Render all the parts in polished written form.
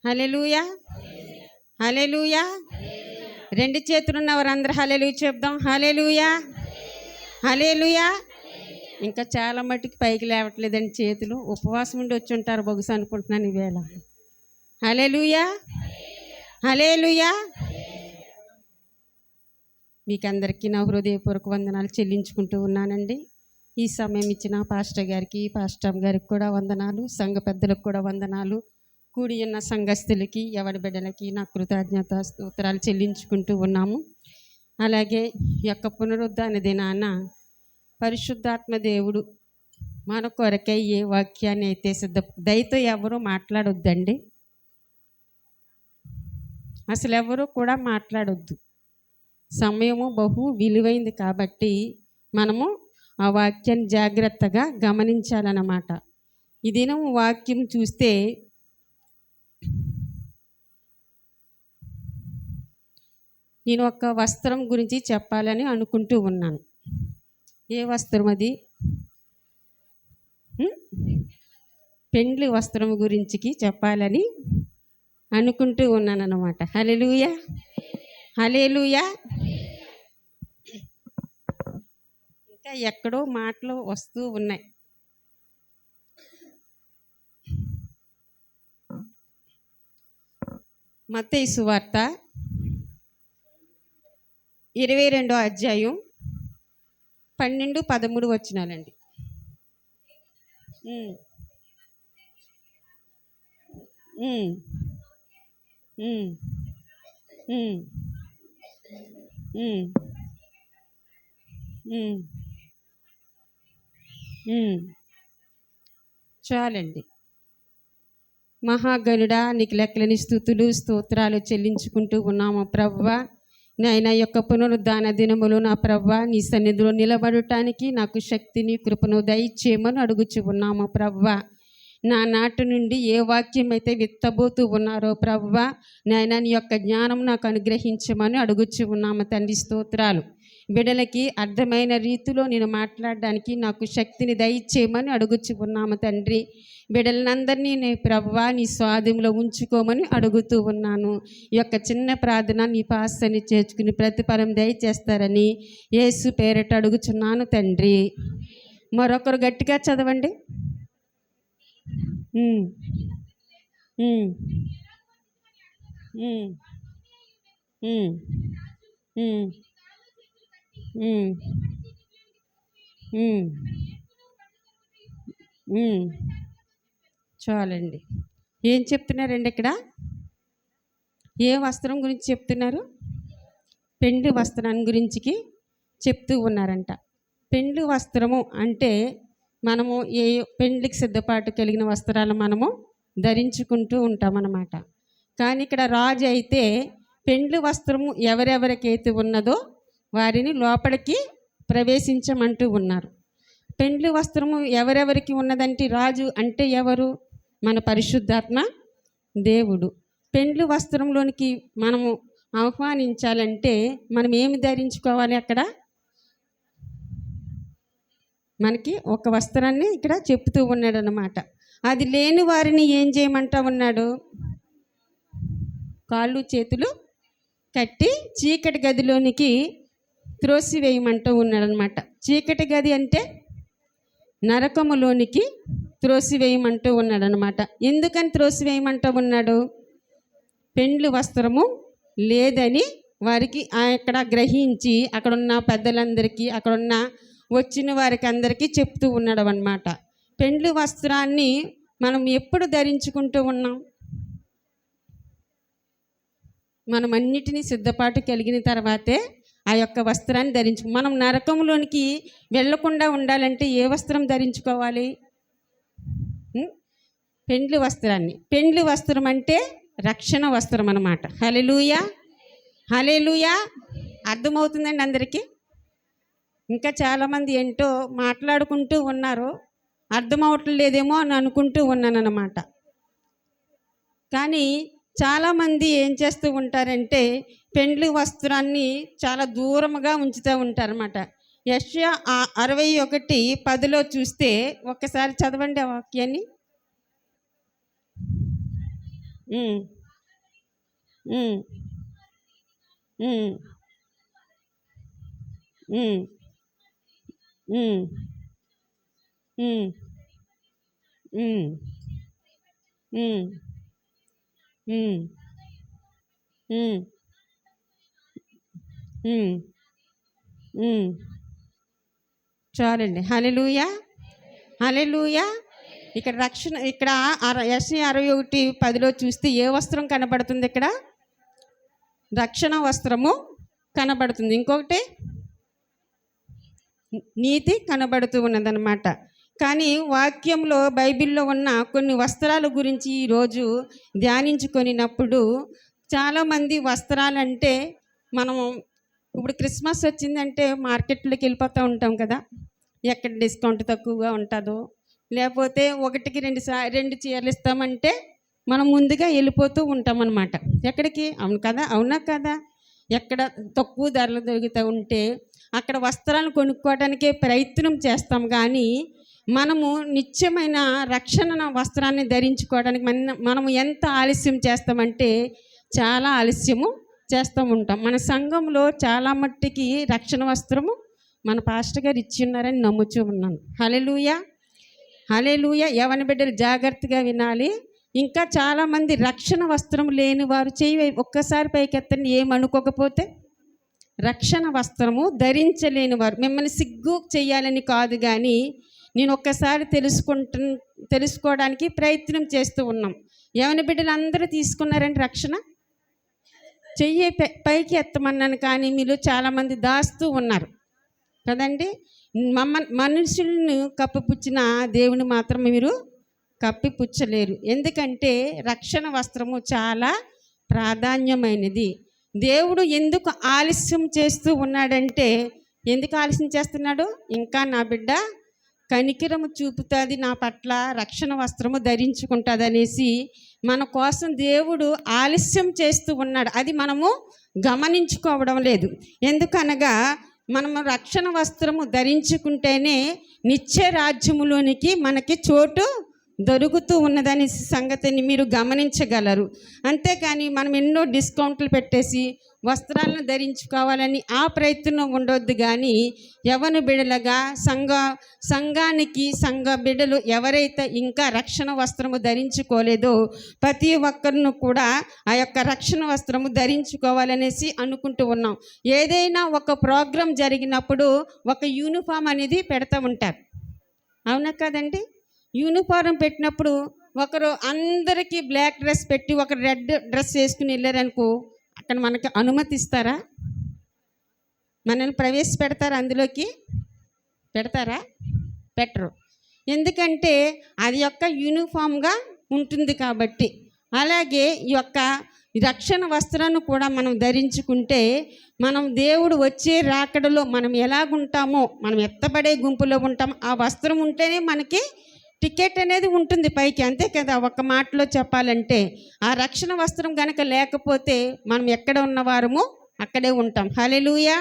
హల్లెలూయా, హల్లెలూయా. రెండు చేతులు ఉన్నవారు అందరూ హల్లెలూయా చెప్దాం. హల్లెలూయా, హల్లెలూయా. ఇంకా చాలా మట్టుకు పైకి లేవట్లేదండి చేతులు. ఉపవాసం ఉండి వచ్చి ఉంటారు బహుశా అనుకుంటున్నాను ఈవేళ. హల్లెలూయా, హల్లెలూయా. మీకందరికీ నా హృదయపూర్వక వందనాలు చెల్లించుకుంటూ ఉన్నానండి. ఈ సమయం ఇచ్చిన పాస్టర్ గారికి, పాస్టర్ గారికి కూడా వందనాలు, సంఘ పెద్దలకు కూడా వందనాలు, కూడి ఉన్న సంఘస్థులకి, ఎవరి బిడ్డలకి నా కృతజ్ఞత స్తోత్రాలు చెల్లించుకుంటూ ఉన్నాము. అలాగే ఈ యొక్క పునరుద్ధాన దినాన పరిశుద్ధాత్మ దేవుడు మన కొరకై ఏ వాక్యాన్ని అయితే దయతో ఎవరూ మాట్లాడొద్దండి, అసలు ఎవరూ కూడా మాట్లాడొద్దు. సమయము బహు విలువైంది కాబట్టి మనము ఆ వాక్యాన్ని జాగ్రత్తగా గమనించాలన్నమాట. ఈ దినం వాక్యం చూస్తే నేను ఒక వస్త్రం గురించి చెప్పాలని అనుకుంటూ ఉన్నాను. ఏ వస్త్రం అది? పెండ్లి వస్త్రం గురించి చెప్పాలని అనుకుంటూ ఉన్నాను అన్నమాట. హల్లెలూయా, హల్లెలూయా. ఇంకా ఎక్కడో మాటలు వస్తూ ఉన్నాయి. మత్తయి సువార్త 22వ అధ్యాయం 12, 13 వచనాలండి. చాలండి. మహాగణుడా, నీకు లెక్కలేని స్తుతులు స్తోత్రాలు చెల్లించుకుంటూ ఉన్నాము ప్రభువా. నాయన యొక్క పునరుద్ధాన దినములు నా ప్రభువా, నీ సన్నిధిలో నిలబడటానికి నాకు శక్తిని కృపను దయచేయమని అడుగుచు ఉన్నాము ప్రభువా. నా నాటి నుండి ఏ వాక్యం అయితే విత్తబోతూ ఉన్నారో ప్రభువా, నాయన నీ యొక్క జ్ఞానం నాకు అనుగ్రహించమని అడుగుచు ఉన్నాము తండ్రి. స్తోత్రాలు. బిడ్డలకి అర్థమైన రీతిలో నేను మాట్లాడడానికి నాకు శక్తిని దయచేయమని అడుగుచు ఉన్నాము తండ్రి. బిడ్డలందరినీ నీ ప్రభువా నీ స్వాధీనంలో ఉంచుకోమని అడుగుతూ ఉన్నాను. ఈ యొక్క చిన్న ప్రార్థన నీ పాస్ని చేర్చుకుని ప్రతిఫలం దయచేస్తారని యేసు పేరట అడుగుచున్నాను తండ్రి. మరొకరు గట్టిగా చదవండి. చాలండి. ఏం చెప్తున్నారండి ఇక్కడ? ఏ వస్త్రం గురించి చెప్తున్నారు? పెండ్లి వస్త్రాన్ని గురించి చెప్తూ ఉన్నారంట. పెండ్లి వస్త్రము అంటే మనము ఏ పెండ్లికి సిద్ధపాటు కలిగిన వస్త్రాలు మనము ధరించుకుంటూ ఉంటామన్నమాట. కానీ ఇక్కడ రాజు అయితే పెండ్లి వస్త్రము ఎవరెవరికైతే ఉన్నదో వారిని లోపలికి ప్రవేశించమంటూ ఉన్నారు. పెండ్లి వస్త్రము ఎవరెవరికి ఉన్నదంటే రాజు అంటే ఎవరు? మన పరిశుద్ధాత్మ దేవుడు. పెండ్లి వస్త్రంలోనికి మనము ఆహ్వానించాలంటే మనం ఏమి ధరించుకోవాలి? అక్కడ మనకి ఒక వస్త్రాన్ని ఇక్కడ చెప్తూ ఉన్నాడు అన్నమాట. అది లేని వారిని ఏం చేయమంటా ఉన్నాడు? కాళ్ళు చేతులు కట్టి చీకటి గదిలోనికి త్రోసివేయమంటూ ఉన్నాడు అనమాట. చీకటి గది అంటే నరకములోనికి త్రోసివేయమంటూ ఉన్నాడు అనమాట. ఎందుకని త్రోసివేయమంటూ ఉన్నాడు? పెండ్లి వస్త్రము లేదని వారికి అక్కడ గ్రహించి అక్కడున్న పెద్దలందరికీ అక్కడున్న వచ్చిన వారికి అందరికీ చెప్తూ ఉన్నాడు అన్నమాట. పెండ్లి వస్త్రాన్ని మనం ఎప్పుడు ధరించుకుంటూ ఉన్నాం? మనం అన్నిటినీ సిద్ధపాటు కలిగిన తర్వాతే ఆ యొక్క వస్త్రాన్ని మనం నరకంలోనికి వెళ్ళకుండా ఉండాలంటే ఏ వస్త్రం ధరించుకోవాలి? పెండ్లి వస్త్రాన్ని. పెండ్లి వస్త్రం అంటే రక్షణ వస్త్రం అన్నమాట. హల్లెలూయా, హల్లెలూయా. అర్థమవుతుందండి అందరికీ? ఇంకా చాలామంది ఏంటో మాట్లాడుకుంటూ ఉన్నారు, అర్థమవట్లేదేమో అని అనుకుంటూ ఉన్నానన్నమాట. కానీ చాలామంది ఏం చేస్తూ ఉంటారంటే పెండ్లి వస్త్రాన్ని చాలా దూరంగా ఉంచుతూ ఉంటారన్నమాట. యెషయా 61:10 చూస్తే ఒక్కసారి చదవండి ఆ వాక్యాన్ని. ఉమ్, ఉమ్, ఉమ్, ఉమ్, ఉమ్, ఉమ్, ఉమ్, ఉమ్, ఉమ్, ఉమ్, ఉమ్. చాలండి. హల్లెలూయా, హల్లెలూయా. ఇక్కడ రక్షణ, ఇక్కడ యెషయా 61:10 చూస్తే ఏ వస్త్రం కనబడుతుంది ఇక్కడ? రక్షణ వస్త్రము కనబడుతుంది. ఇంకొకటి నీతి కనబడుతూ ఉన్నదన్నమాట. కానీ వాక్యంలో, బైబిల్లో ఉన్న కొన్ని వస్త్రాల గురించి ఈరోజు ధ్యానించుకొనినప్పుడు, చాలామంది వస్త్రాలంటే మనం ఇప్పుడు క్రిస్మస్ వచ్చిందంటే మార్కెట్లోకి వెళ్ళిపోతూ ఉంటాం కదా, ఎక్కడ డిస్కౌంట్ తక్కువగా ఉంటుందో, లేకపోతే ఒకటికి రెండు చీరలు ఇస్తామంటే మనం ముందుగా వెళ్ళిపోతూ ఉంటాం అన్నమాట. ఎక్కడికి? అవును కదా, అవునా కదా? ఎక్కడ తక్కువ ధరలు దొరుకుతూ ఉంటే అక్కడ వస్త్రాలను కొనుక్కోవడానికే ప్రయత్నం చేస్తాం. కానీ మనము నిత్యమైన రక్షణ వస్త్రాన్ని ధరించుకోవడానికి మనము ఎంత ఆలస్యం చేస్తామంటే చాలా ఆలస్యము చేస్తూ ఉంటాం. మన సంఘంలో చాలా మట్టికి రక్షణ వస్త్రము మన పాస్టర్ గారు ఇచ్చి ఉన్నారని నమ్ముచూ ఉన్నాను. హల్లెలూయా, హల్లెలూయా. యవన బిడ్డలు జాగ్రత్తగా వినాలి. ఇంకా చాలామంది రక్షణ వస్త్రం లేని వారు చెయ్యి ఒక్కసారి పైకెత్తండి, ఏమనుకోకపోతే. రక్షణ వస్త్రము ధరించలేని వారు, మిమ్మల్ని సిగ్గు చేయాలని కాదు, కానీ నేను ఒక్కసారి తెలుసుకోవడానికి ప్రయత్నం చేస్తూ ఉన్నాం. యవన బిడ్డలు అందరూ తీసుకున్నారండి రక్షణ? చెయ్యి పైకి ఎత్తమన్నాను, కానీ మీరు చాలామంది దాస్తూ ఉన్నారు కదండి. మనుషులను కప్పిపుచ్చిన దేవుని మాత్రం మీరు కప్పిపుచ్చలేరు. ఎందుకంటే రక్షణ వస్త్రము చాలా ప్రాధాన్యమైనది. దేవుడు ఎందుకు ఆలస్యం చేస్తూ ఉన్నాడంటే, ఎందుకు ఆలస్యం చేస్తున్నాడు? ఇంకా నా బిడ్డ కనికిరము చూపుతుంది నా పట్ల, రక్షణ వస్త్రము ధరించుకుంటుంది అనేసి మన కోసం దేవుడు ఆలస్యం చేస్తూ ఉన్నాడు. అది మనము గమనించుకోవడం లేదు. ఎందుకనగా మనము రక్షణ వస్త్రము ధరించుకుంటేనే నిత్య రాజ్యములోనికి మనకి చోటు దొరుకుతూ ఉన్నదని సంగతిని మీరు గమనించగలరు. అంతేకాని మనం ఎన్నో డిస్కౌంట్లు పెట్టేసి వస్త్రాలను ధరించుకోవాలని ఆ ప్రయత్నం ఉండొద్దు. కానీ యవన బిడలగా సంఘానికి సంఘ బిడలు ఎవరైతే ఇంకా రక్షణ వస్త్రము ధరించుకోలేదో ప్రతి ఒక్కరిను కూడా ఆ యొక్క రక్షణ వస్త్రము ధరించుకోవాలనేసి అనుకుంటూ ఉన్నాం. ఏదైనా ఒక ప్రోగ్రాం జరిగినప్పుడు ఒక యూనిఫామ్ అనేది పెడతా ఉంటారు, అవునా కదండి? యూనిఫారం పెట్టినప్పుడు ఒకరు అందరికీ బ్లాక్ డ్రెస్ పెట్టి ఒకరు రెడ్ డ్రెస్ వేసుకుని వెళ్ళారనుకో, అక్కడ మనకి అనుమతిస్తారా? మనల్ని ప్రవేశపెడతారా? అందులోకి పెడతారా? పెట్టరు. ఎందుకంటే అది యొక్క యూనిఫామ్గా ఉంటుంది కాబట్టి. అలాగే ఈ యొక్క రక్షణ వస్త్రాన్ని కూడా మనం ధరించుకుంటే మనం దేవుడు వచ్చే రాకడలో మనం ఎలాగుంటామో, మనం ఎత్తబడే గుంపులో ఉంటాం. ఆ వస్త్రం ఉంటేనే మనకి టికెట్ అనేది ఉంటుంది పైకి, అంతే కదా. ఒక మాటలో చెప్పాలంటే ఆ రక్షణ వస్త్రం కనుక లేకపోతే మనం ఎక్కడ ఉన్నవారము అక్కడే ఉంటాం. హల్లెలూయా,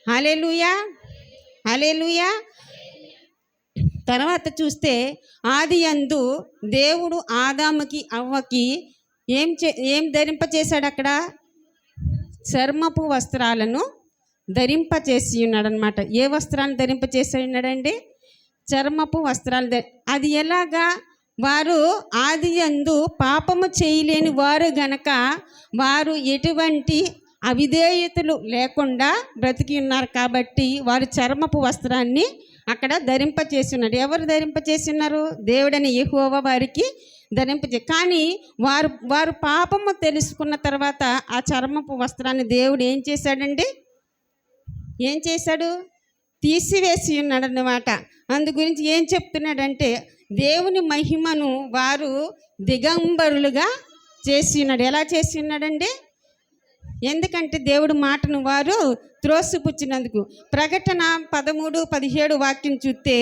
హల్లెలూయా, హల్లెలూయా. తర్వాత చూస్తే ఆదియందు దేవుడు ఆదాముకి అవ్వకి ఏం ధరింపచేశాడు? అక్కడ చర్మపు వస్త్రాలను ధరింపచేసి ఉన్నాడు అనమాట. ఏ వస్త్రాలను ధరింపచేసి ఉన్నాడండి? చర్మపు వస్త్రాలు. అది ఎలాగా? వారు ఆదియందు పాపము చేయలేని వారు గనక వారు ఎటువంటి అవిధేయతలు లేకుండా బ్రతికి ఉన్నారు కాబట్టి వారు చర్మపు వస్త్రాన్ని అక్కడ ధరింపచేసి ఉన్నాడు. ఎవరు ధరింపచేసి ఉన్నారు? దేవుడని యెహోవా వారికి కానీ వారు పాపము తెలుసుకున్న తర్వాత ఆ చర్మపు వస్త్రాన్ని దేవుడు ఏం చేశాడండి? ఏం చేశాడు? తీసివేసి ఉన్నాడు అన్నమాట. అందు గురించి ఏం చెప్తున్నాడంటే దేవుని మహిమను వారు దిగంబరులుగా చేసి ఉన్నాడు. ఎలా చేసి ఉన్నాడండి? ఎందుకంటే దేవుడి మాటను వారు త్రోసిపుచ్చినందుకు. ప్రకటన 13:17 వాక్యం చూస్తే,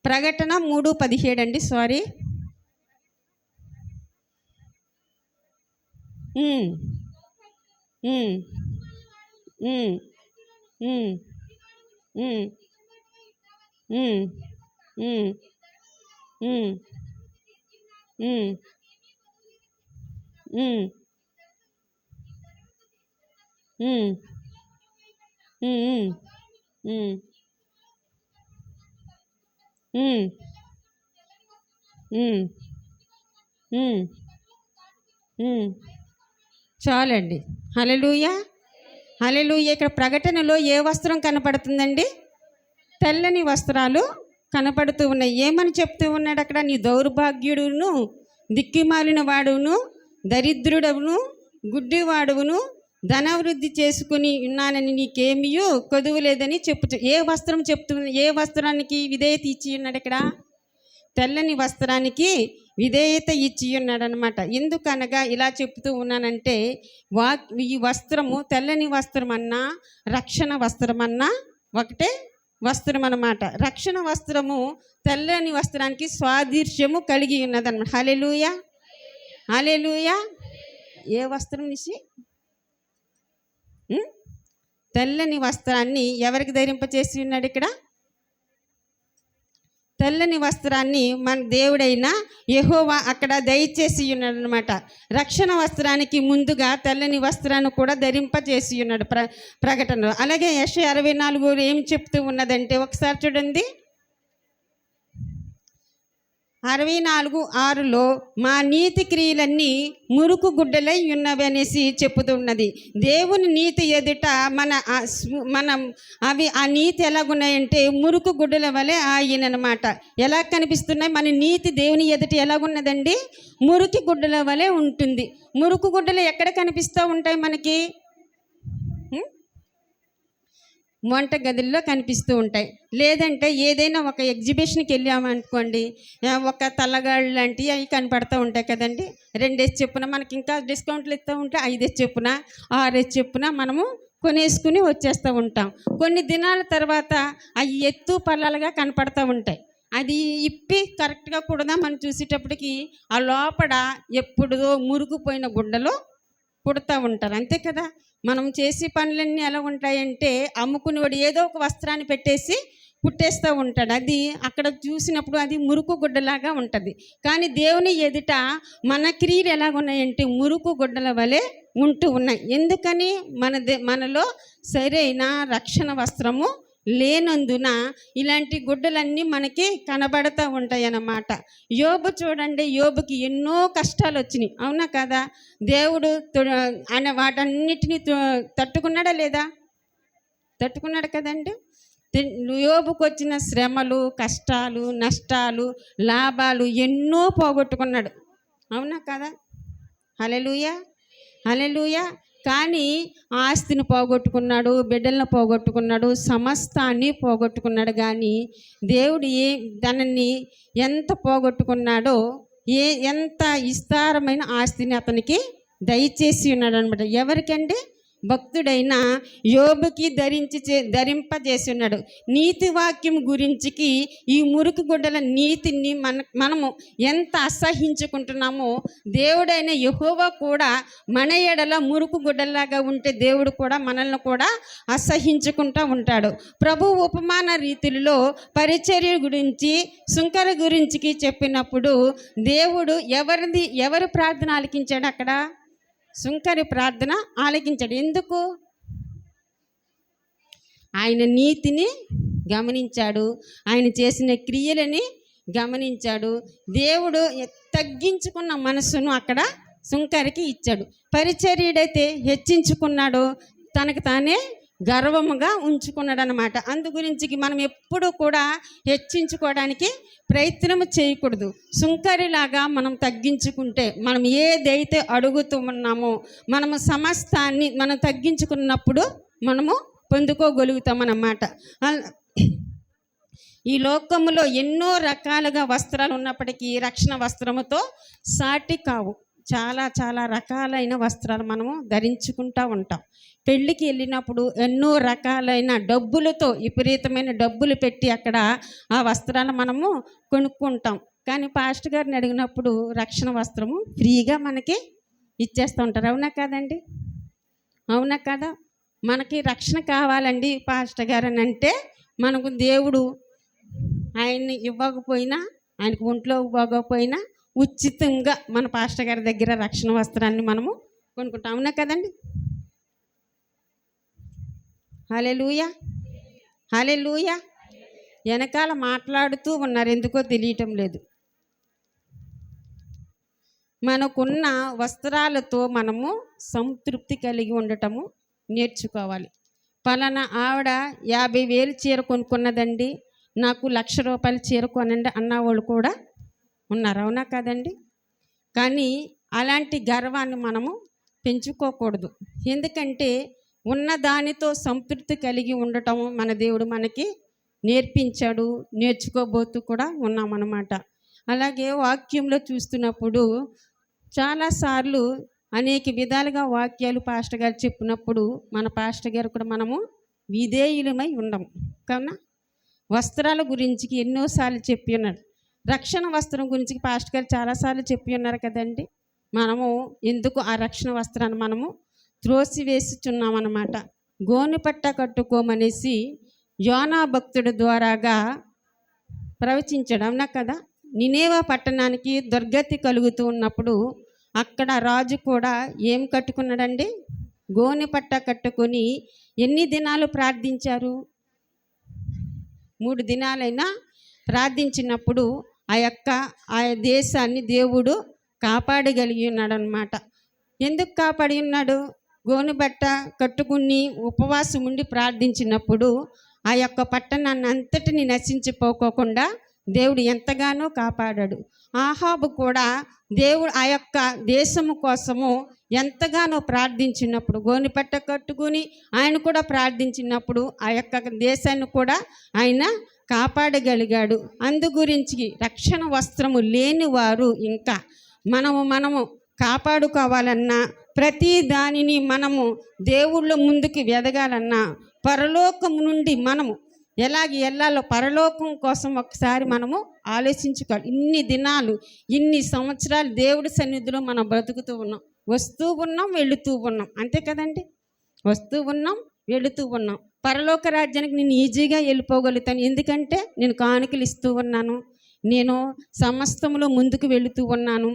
ప్రకటన 3:17 అండి, సారీ. ఉమ్, ఉమ్, ఉమ్, ఉమ్, ఉమ్, ఉమ్, ఉమ్, ఉమ్, ఉమ్, ఉమ్, ఉమ్. చాలండి. హల్లెలూయా. హల్లెలూయా. ఇక్కడ ప్రకటనలో ఏ వస్త్రం కనపడుతుందండి? తెల్లని వస్త్రాలు కనపడుతూ ఉన్నాయి. ఏమని చెప్తూ ఉన్నాడు అక్కడ? నీ దౌర్భాగ్యుడును, దిక్కిమాలిన వాడును, దరిద్రుడవును, గుడ్డివాడును, ధనవృద్ధి చేసుకుని ఉన్నానని నీకేమియో కొదువు లేదని చెప్తూ, ఏ వస్త్రం చెప్తుంది? ఏ వస్త్రానికి విధేయత ఇచ్చి ఉన్నాడు ఇక్కడ? తెల్లని వస్త్రానికి విధేయత ఇచ్చి ఉన్నాడు అనమాట. ఎందుకనగా ఇలా చెప్తూ ఉన్నానంటే, ఈ వస్త్రము, తెల్లని వస్త్రం అన్నా రక్షణ వస్త్రం అన్నా ఒకటే వస్త్రం అన్నమాట. రక్షణ వస్త్రము తెల్లని వస్త్రానికి స్వాదీర్ష్యము కలిగి ఉన్నదన్నమాట. హల్లెలూయా. హల్లెలూయా. ఏ వస్త్రం నిషి? తెల్లని వస్త్రాన్ని ఎవరికి ధరింపచేసి ఉన్నాడు ఇక్కడ? తెల్లని వస్త్రాన్ని మన దేవుడైన యెహోవా అక్కడ దయచేసి ఉన్నాడు అనమాట. రక్షణ వస్త్రానికి ముందుగా తెల్లని వస్త్రాన్ని కూడా ధరింపచేసి ఉన్నాడు ప్రకటనలో. అలాగే యెషయా 64 ఏం చెప్తూ ఉన్నదంటే ఒకసారి చూడండి. 64:6లో మా నీతి క్రియలన్నీ మురుకు గుడ్డలై ఉన్నవి అనేసి చెప్పుతున్నది. దేవుని నీతి ఎదుట మనం అవి ఆ నీతి ఎలాగున్నాయంటే మురుకు గుడ్డల వలె ఆయనమాట. ఎలా కనిపిస్తున్నాయి? మన నీతి దేవుని ఎదుట ఎలాగున్నదండి? మురికి గుడ్డల వలె ఉంటుంది. మురుకు గుడ్డలు ఎక్కడ కనిపిస్తూ ఉంటాయి మనకి? వంట గదుల్లో కనిపిస్తూ ఉంటాయి. లేదంటే ఏదైనా ఒక ఎగ్జిబిషన్కి వెళ్ళామనుకోండి, ఒక తల్లగాళ్ళు లాంటివి అవి కనపడుతూ ఉంటాయి కదండి. 2 చెప్పున మనకి ఇంకా డిస్కౌంట్లు ఇస్తూ ఉంటే 5 చెప్పున 6 చెప్పున మనము కొనేసుకుని వచ్చేస్తూ ఉంటాం. కొన్ని దినాల తర్వాత అవి ఎత్తు పల్లాలుగా కనపడుతూ ఉంటాయి. అది ఇప్పి కరెక్ట్గా కూడా మనం చూసేటప్పటికి ఆ లోపల ఎప్పుడో మురుగుపోయిన గుడ్డలో కుడతా ఉంటారు. అంతే కదా. మనం చేసే పనులన్నీ ఎలా ఉంటాయంటే, అమ్ముకునేవాడు ఏదో ఒక వస్త్రాన్ని పెట్టేసి కుట్టేస్తూ ఉంటాడు. అది అక్కడ చూసినప్పుడు అది మురుకు గుడ్డలాగా ఉంటుంది. కానీ దేవుని ఎదుట మన క్రియలు ఎలాగున్నాయంటే మురుకు గుడ్డల వలె ఉంటూ ఉన్నాయి. ఎందుకని? మనలో సరైన రక్షణ వస్త్రము లేనందున ఇలాంటి గుడ్డలన్నీ మనకి కనబడుతూ ఉంటాయి అన్నమాట. యోబు చూడండి, యోబుకి ఎన్నో కష్టాలు వచ్చినాయి. అవునా కదా? దేవుడు ఆయన వాటన్నిటిని తట్టుకున్నాడా లేదా? తట్టుకున్నాడు కదండి. యోబుకు వచ్చిన శ్రమలు, కష్టాలు, నష్టాలు, లాభాలు ఎన్నో పోగొట్టుకున్నాడు. అవునా కదా? హల్లెలూయా. హల్లెలూయా. కానీ ఆస్తిని పోగొట్టుకున్నాడు, బిడ్డలను పోగొట్టుకున్నాడు, సమస్తాన్ని పోగొట్టుకున్నాడు. కానీ దేవుడు తనని ఎంత పోగొట్టుకున్నాడో, ఎంత విస్తారమైన ఆస్తిని అతనికి దయచేసి ఉన్నాడు అనమాట. ఎవరికండి? భక్తుడైన యోబుకి ధరింపజేసి ఉన్నాడు. నీతి వాక్యం గురించికి ఈ మురికి గుడ్డల నీతిని మనము ఎంత అసహించుకుంటున్నామో, దేవుడైన యెహోవా కూడా మన ఎడల మురుకు గుడ్డలాగా ఉంటే దేవుడు కూడా మనల్ని కూడా అసహించుకుంటూ ఉంటాడు. ప్రభు ఉపమాన రీతిలో పరిచర్య గురించి, సుంకర గురించికి చెప్పినప్పుడు దేవుడు ఎవరి ప్రార్థన ఆలకించాడు? అక్కడ సుంకరి ప్రార్థన ఆలకించాడు. ఎందుకు? ఆయన నీతిని గమనించాడు, ఆయన చేసిన క్రియలని గమనించాడు. దేవుడు తగ్గించుకున్న మనసును అక్కడ సుంకరికి ఇచ్చాడు. పరిచర్యుడైతే హెచ్చించుకున్నాడు, తనకు తానే గర్వముగా ఉంచుకున్నాడు అనమాట. అందు గురించి మనం ఎప్పుడు కూడా హెచ్చించుకోవడానికి ప్రయత్నం చేయకూడదు. సుంకరిలాగా మనం తగ్గించుకుంటే, మనం ఏదైతే అడుగుతూ ఉన్నామో మనము సమస్తాన్ని మనం తగ్గించుకున్నప్పుడు మనము పొందుకోగలుగుతామన్నమాట. ఈ లోకములో ఎన్నో రకాలుగా వస్త్రాలు ఉన్నప్పటికీ రక్షణ వస్త్రముతో సాటి కావు. చాలా చాలా రకాలైన వస్త్రాలు మనము ధరించుకుంటూ ఉంటాం. పెళ్ళికి వెళ్ళినప్పుడు ఎన్నో రకాలైన డబ్బులతో, విపరీతమైన డబ్బులు పెట్టి అక్కడ ఆ వస్త్రాలు మనము కొనుక్కుంటాం. కానీ పాస్టర్ గారిని అడిగినప్పుడు రక్షణ వస్త్రము ఫ్రీగా మనకి ఇచ్చేస్తూ ఉంటారు. అవునా కాదండి? అవునా కదా? మనకి రక్షణ కావాలండి పాస్టర్ గారు అని అంటే మనకు దేవుడు ఆయన్ని ఇవ్వకపోయినా, ఆయనకు ఒంట్లో బాగోకపోయినా ఉచితంగా మన పాస్టర్ గారి దగ్గర రక్షణ వస్త్రాన్ని మనము కొనుక్కుంటాం. అవునా కదండి? హల్లెలూయా, హల్లెలూయా. వెనకాల మాట్లాడుతూ ఉన్నారు, ఎందుకో తెలియటం లేదు. మనకున్న వస్త్రాలతో మనము సంతృప్తి కలిగి ఉండటము నేర్చుకోవాలి. పలానా ఆవిడ 50,000 చీర కొనుక్కున్నదండి, నాకు 1,00,000 రూపాయల చీర కొనండి అన్నవాళ్ళు కూడా ఉన్నారు. అవునా కదండి? కానీ అలాంటి గర్వాన్ని మనము పెంచుకోకూడదు. ఎందుకంటే ఉన్న దానితో సంతృప్తి కలిగి ఉండటం మన దేవుడు మనకి నేర్పించాడు, నేర్చుకోబోతూ కూడా ఉన్నామన్నమాట. అలాగే వాక్యంలో చూస్తున్నప్పుడు చాలాసార్లు అనేక విధాలుగా వాక్యాలు పాస్టర్ గారు చెప్పినప్పుడు మన పాస్టర్ గారు కూడా మనము విధేయులమై ఉండము. కావున వస్త్రాల గురించి ఎన్నోసార్లు చెప్పి ఉన్నాడు. రక్షణ వస్త్రం గురించి పాస్టర్ గారు చాలాసార్లు చెప్పి ఉన్నారు కదండి. మనము ఎందుకు ఆ రక్షణ వస్త్రాన్ని మనము త్రోసివేస్తున్నామన్నమాట. గోనెపట్ట కట్టుకోమనేసి యోనా భక్తుడి ద్వారాగా ప్రవచించాడు. అవునా కదా? నినేవా పట్టణానికి దుర్గతి కలుగుతూ ఉన్నప్పుడు అక్కడ రాజు కూడా ఏం కట్టుకున్నాడండి? గోనెపట్ట కట్టుకొని ఎన్ని దినాలు ప్రార్థించారు? 3 దినాలైనా ప్రార్థించినప్పుడు ఆ దేశాన్ని దేవుడు కాపాడగలిగి ఉన్నాడు అన్నమాట. ఎందుకు కాపాడి ఉన్నాడు? గోనెబట్ట కట్టుకుని ఉపవాసం ఉండి ప్రార్థించినప్పుడు ఆ యొక్క పట్టణాన్ని అంతటిని నశించిపోకోకుండా దేవుడు ఎంతగానో కాపాడాడు. ఆహాబు కూడా దేవుడు ఆ యొక్క దేశము కోసము ఎంతగానో ప్రార్థించినప్పుడు, గోనెపట్ట కట్టుకుని ఆయన కూడా ప్రార్థించినప్పుడు ఆ యొక్క దేశాన్ని కూడా ఆయన కాపాడగలిగాడు. అందు గురించి రక్షణ వస్త్రము లేని వారు ఇంకా మనము కాపాడుకోవాలన్నా, ప్రతి దానిని మనము దేవుళ్ళ ముందుకు ఎదగాలన్నా, పరలోకం నుండి మనము ఎలాగ వెళ్ళాలో పరలోకం కోసం ఒకసారి మనము ఆలోచించుకోవాలి. ఇన్ని దినాలు, ఇన్ని సంవత్సరాలు దేవుడి సన్నిధిలో మనం బ్రతుకుతూ ఉన్నాం, వస్తూ ఉన్నాం, వెళుతూ ఉన్నాం. అంతే కదండి? వస్తూ ఉన్నాం, వెళుతూ ఉన్నాం. పరలోక రాజ్యానికి నేను ఈజీగా వెళ్ళిపోగలుగుతాను, ఎందుకంటే నేను కానుకలు ఇస్తూ ఉన్నాను, నేను సమస్తములో ముందుకు వెళుతూ ఉన్నాను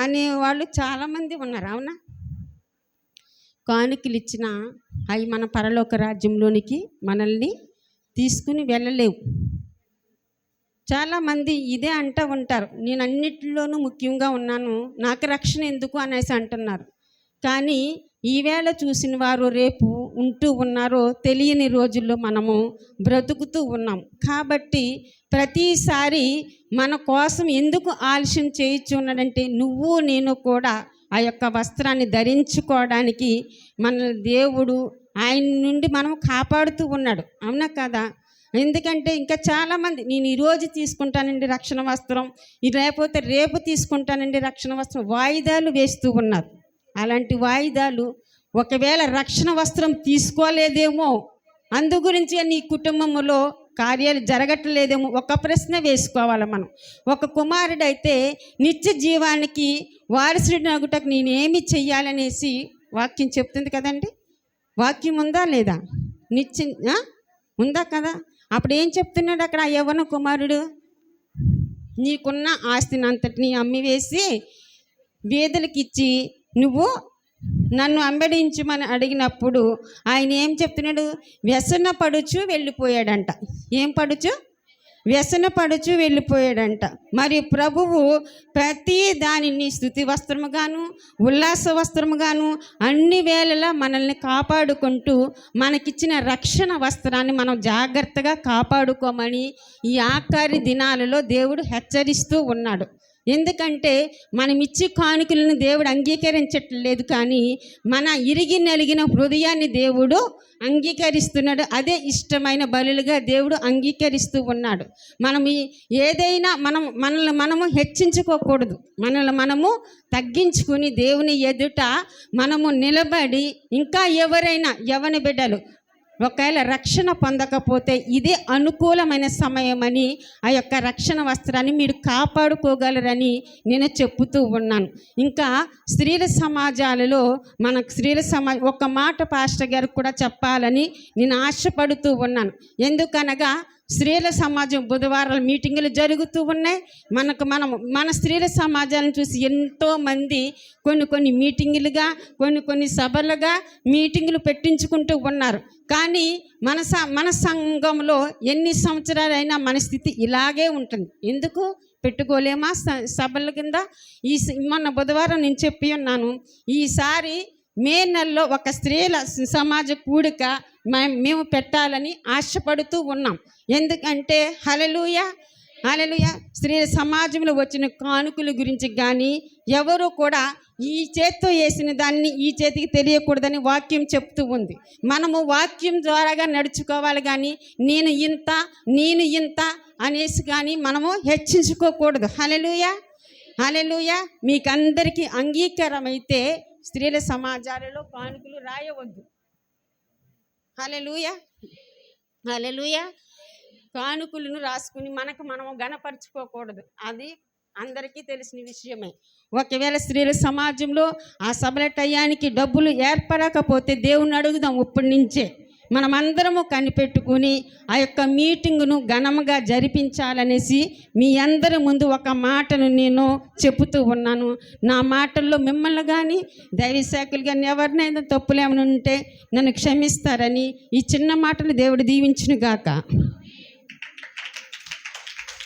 అనేవాళ్ళు చాలామంది ఉన్నారు. అవునా? కానుకలు ఇచ్చిన అవి మన పరలోక రాజ్యంలోనికి మనల్ని తీసుకుని వెళ్ళలేవు. చాలామంది ఇదే అంటూ ఉంటారు, నేను అన్నిటిలోనూ ముఖ్యంగా ఉన్నాను, నాకు రక్షణ ఎందుకు అనేసి అంటున్నారు. కానీ ఈవేళ చూసిన వారు రేపు ఉంటూ ఉన్నారో తెలియని రోజుల్లో మనము బ్రతుకుతూ ఉన్నాం. కాబట్టి ప్రతిసారి మన కోసం ఎందుకు ఆలస్యం చేయొచ్చు ఉన్నాడంటే, నువ్వు నేను కూడా ఆ యొక్క వస్త్రాన్ని ధరించుకోవడానికి మన దేవుడు ఆయన నుండి మనం కాపాడుతూ ఉన్నాడు. అవునా కదా? ఎందుకంటే ఇంకా చాలామంది నేను ఈరోజు తీసుకుంటానండి రక్షణ వస్త్రం, లేకపోతే రేపు తీసుకుంటానండి రక్షణ వస్త్రం, వాయిదాలు వేస్తూ ఉన్నారు. అలాంటి వాయిదాలు ఒకవేళ రక్షణ వస్త్రం తీసుకోలేదేమో, అందు గురించి నీ కుటుంబంలో కార్యాలు జరగట్లేదేమో ఒక ప్రశ్న వేసుకోవాలి మనం. ఒక కుమారుడైతే నిత్య జీవానికి వారసుడి అగుటకు నేనేమి చెయ్యాలనేసి వాక్యం చెప్తుంది కదండి. వాక్యం ఉందా లేదా? ఉందా కదా? అప్పుడు ఏం చెప్తున్నాడు అక్కడ? యవ్వన కుమారుడు, నీకున్న ఆస్తిని అంతటిని అమ్మివేసి బీదలకు ఇచ్చి నువ్వు నన్ను అంబడించమని అడిగినప్పుడు ఆయన ఏం చెప్తున్నాడు? వ్యసన పడుచు వెళ్ళిపోయాడంట. ఏం పడుచు? వ్యసన పడుచు వెళ్ళిపోయాడంట. మరి ప్రభువు ప్రతి దానిని స్తుతి వస్త్రముగాను ఉల్లాస వస్త్రముగాను అన్ని వేళలా మనల్ని కాపాడుకుంటూ మనకిచ్చిన రక్షణ వస్త్రాన్ని మనం జాగ్రత్తగా కాపాడుకోమని ఈ ఆఖరి దినాలలో దేవుడు హెచ్చరిస్తూ ఉన్నాడు. ఎందుకంటే మనం ఇచ్చి కానుకలను దేవుడు అంగీకరించట్లేదు, కానీ మన ఇరిగి నలిగిన హృదయాన్ని దేవుడు అంగీకరిస్తున్నాడు. అదే ఇష్టమైన బలులుగా దేవుడు అంగీకరిస్తూ ఉన్నాడు. మనం ఏదైనా మనము హెచ్చించుకోకూడదు, మనల్ని మనము తగ్గించుకుని దేవుని ఎదుట మనము నిలబడి, ఇంకా ఎవరైనా యవ్వన బిడ్డలు ఒకవేళ రక్షణ పొందకపోతే ఇదే అనుకూలమైన సమయమని ఆ యొక్క రక్షణ వస్త్రాన్ని మీరు కాపాడుకోగలరని నేను చెప్పుతూ ఉన్నాను. ఇంకా స్త్రీల సమాజాలలో ఒక మాట పాస్టర్ గారికి కూడా చెప్పాలని నేను ఆశపడుతూ ఉన్నాను. ఎందుకనగా స్త్రీల సమాజం బుధవారాలు మీటింగులు జరుగుతూ ఉన్నాయి. మన స్త్రీల సమాజాలను చూసి ఎంతోమంది కొన్ని మీటింగులుగా కొన్ని సభలుగా మీటింగులు పెట్టించుకుంటూ ఉన్నారు. కానీ మన సంఘంలో ఎన్ని సంవత్సరాలైనా మన స్థితి ఇలాగే ఉంటుంది. ఎందుకు పెట్టుకోలేమా సభల కింద? మొన్న బుధవారం నేను చెప్పి ఉన్నాను, ఈసారి మే నెలలో ఒక స్త్రీల సమాజ కూడిక మేము పెట్టాలని ఆశపడుతూ ఉన్నాం. ఎందుకంటే హల్లెలూయా హల్లెలూయా, స్త్రీల సమాజంలో వచ్చిన కానుకల గురించి కానీ ఎవరు కూడా ఈ చేత్తో వేసిన దాన్ని ఈ చేతికి తెలియకూడదని వాక్యం చెప్తూ ఉంది. మనము వాక్యం ద్వారాగా నడుచుకోవాలి, కానీ నేను ఇంత అనేసి కానీ మనము హెచ్చించుకోకూడదు. హల్లెలూయా హల్లెలూయా. మీకందరికీ అంగీకారమైతే స్త్రీల సమాజాలలో కానుకలు రాయవద్దు. హల్లెలూయా హల్లెలూయా. కానుకలను రాసుకుని మనము గణపరుచుకోకూడదు. అది అందరికీ తెలిసిన విషయమే. ఒకవేళ స్త్రీల సమాజంలో ఆ సభల టయానికి డబ్బులు ఏర్పడకపోతే దేవుణ్ణి అడుగుదాం. ఇప్పటి నుంచే మనమందరము కనిపెట్టుకుని ఆ యొక్క మీటింగును ఘనంగా జరిపించాలనేసి మీ అందరి ముందు ఒక మాటను నేను చెబుతూ ఉన్నాను. నా మాటల్లో మిమ్మల్ని కానీ దైవ శాఖలు కానీ ఎవరినైనా తప్పులేమని ఉంటే నన్ను క్షమిస్తారని ఈ చిన్న మాటలు దేవుడు దీవించును గాక.